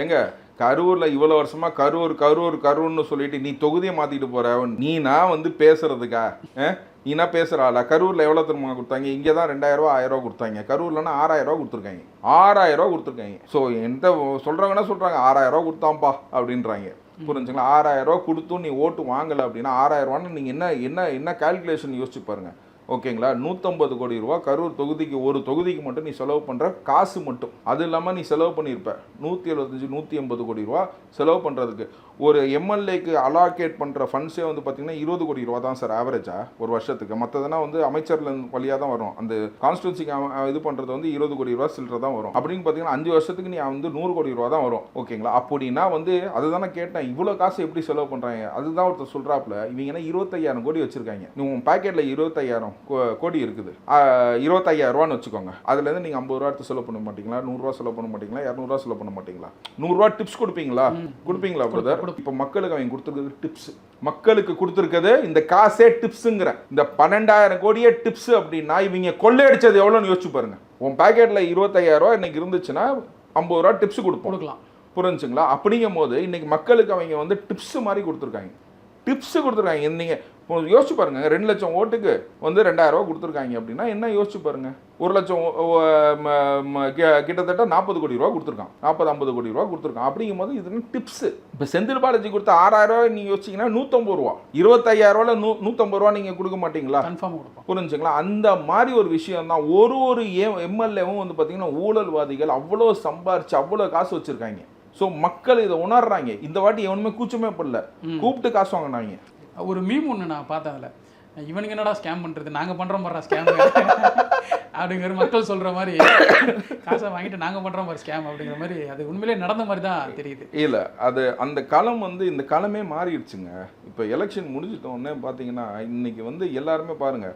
எங்க கரூர்ல இவ்வளவு வருஷமா கரூர்னு சொல்லிட்டு நீ தொகுதியை மாத்திட்டு போற, நீனா வந்து பேசுறதுக்கா? நீனா பேசுறாளா? கரூர்ல எவ்வளவு திரும்ப கொடுத்தாங்க? இங்கதான் 2000 ரூபா 1000 ரூபா கொடுத்தாங்க. கரூர்லன்னா 6000 ரூபா கொடுத்துருக்காங்க. 6000 ரூபா கொடுத்துருக்காங்க. ஸோ எந்த சொல்றவங்கன்னா சொல்றாங்க 6000 ரூபா கொடுத்தாம்பா அப்படின்றாங்க. புரிஞ்சுங்களா? 6000 ரூபா கொடுத்தும் நீ ஓட்டு வாங்கல அப்படின்னா 6000 ரூபான்னு நீங்க என்ன கால்குலேஷன் யோசிச்சு பாருங்க. ஓகேங்களா? 150 கோடி ரூபா கரூர் தொகுதிக்கு, ஒரு தொகுதிக்கு மட்டும் நீ செலவு பண்ற காசு மட்டும். அது இல்லாம நீ செலவு பண்ணியிருப்ப 175 180 கோடி ரூபா செலவு பண்றதுக்கு. ஒரு எம்எல்ஏக்கு அலாகேட் பண்ற ஃபண்ட்ஸே வந்து பாத்தீங்கன்னா 20 கோடி ரூபா தான் சார் ஆவரேஜா ஒரு வருஷத்துக்கு. மற்றதுனா வந்து அமைச்சர்ல வழியா தான் வரும். அந்த கான்ஸ்டியூன்சிக்கு இது பண்றது வந்து 20 கோடி ரூபா சில்லற தான் வரும். அப்படின்னு பாத்தீங்கன்னா 5 வருஷத்துக்கு நீ வந்து 100 கோடி ரூபா தான் வரும். ஓகேங்களா? அப்படின்னா வந்து அதுதானே கேட்டேன், இவ்வளவு காசு எப்படி செலவு பண்றாங்க? அதுதான் ஒருத்தர் சொல்றாப்ல, இவங்க 25000 கோடி வச்சிருக்காங்க. உங்க பாக்கெட்ல 25000 கோடி இருக்குது, 25000 ரூபான்னு வச்சுக்கோங்க. அதுல இருந்து நீங்க 50 ரூபா செலவு பண்ண மாட்டீங்களா? 100 ரூபா செலவு பண்ண மாட்டீங்களா? 200 ரூபா செலவு பண்ண மாட்டீங்களா? 100 ரூபா டிப்ஸ் கொடுப்பீங்களா? பிரதர்? இப்ப மக்களுக்கு அவங்க கொடுத்துருக்கிறது டிப்ஸ். மக்களுக்கு கொடுத்துருக்கிறது இந்த காசே டிப்ஸ்ங்கிற. இந்த 12000 கோடியே டிப்ஸ் அப்படின்னா இவங்க கொள்ளையடிச்சது எவ்வளவுன்னு யோசிச்சு பாருங்க. உன் பாக்கெட்ல 25000 ரூபாய் இன்னைக்கு இருந்துச்சுன்னா 50 ரூபா டிப்ஸ் கொடுக்கலாம். புரிஞ்சுங்களா? அப்படிங்கும் போது இன்னைக்கு மக்களுக்கு அவங்க வந்து டிப்ஸ் மாதிரி கொடுத்துருக்காங்க. நீங்க யோசிச்சு பாருங்க, 2 லட்சம் ஓட்டுக்கு வந்து 2000 ரூபா கொடுத்துருக்காங்க அப்படின்னா என்ன யோசிச்சு பாருங்க. 1 லட்சம் கிட்டத்தட்ட 40 கோடி ரூபா கொடுத்துருக்கான், 40-50 கோடி ரூபா கொடுத்துருக்கான். அப்படிங்கும் போது இது டிப்ஸ். இப்போ செந்தில் பாலாஜி கொடுத்த 6000 ரூபாய் நீங்க யோசிச்சீங்கன்னா 150 ரூபா, 25000 ரூபாய் 150 ரூபா நீங்க கொடுக்க மாட்டீங்களா? புரிஞ்சுங்களா? அந்த மாதிரி ஒரு விஷயம் தான். ஒரு எம்எல்ஏவும் வந்து பாத்தீங்கன்னா ஊழல்வாதிகள் அவ்வளோ சம்பாரிச்சு அவ்வளோ காசு வச்சிருக்காங்க. ஸோ மக்கள் இதை உணர்றாங்க. இந்த வாட்டி எவனுமே கூச்சமே படல, கூப்பிட்டு காசு வாங்கினாங்க. ஒரு மீம் ஒன்று நான் பார்த்தேன், அதில் இவனுக்கு என்னடா ஸ்கேம் பண்ணுறது, நாங்கள் பண்ணுறோம் பாரு ஸ்கேம் அப்படிங்கிற மக்கள் சொல்கிற மாதிரி, காசை வாங்கிட்டு நாங்கள் பண்ணுறோம் பாரு ஸ்கேம் அப்படிங்கிற மாதிரி. அது உண்மையிலே நடந்த மாதிரி தான் தெரியுது. இல்லை, அது அந்த காலம் வந்து இந்த காலமே மாறிடுச்சுங்க. இப்போ எலெக்ஷன் முடிஞ்சிட்டோன்னே பார்த்தீங்கன்னா இன்னைக்கு வந்து எல்லாருமே பாருங்க,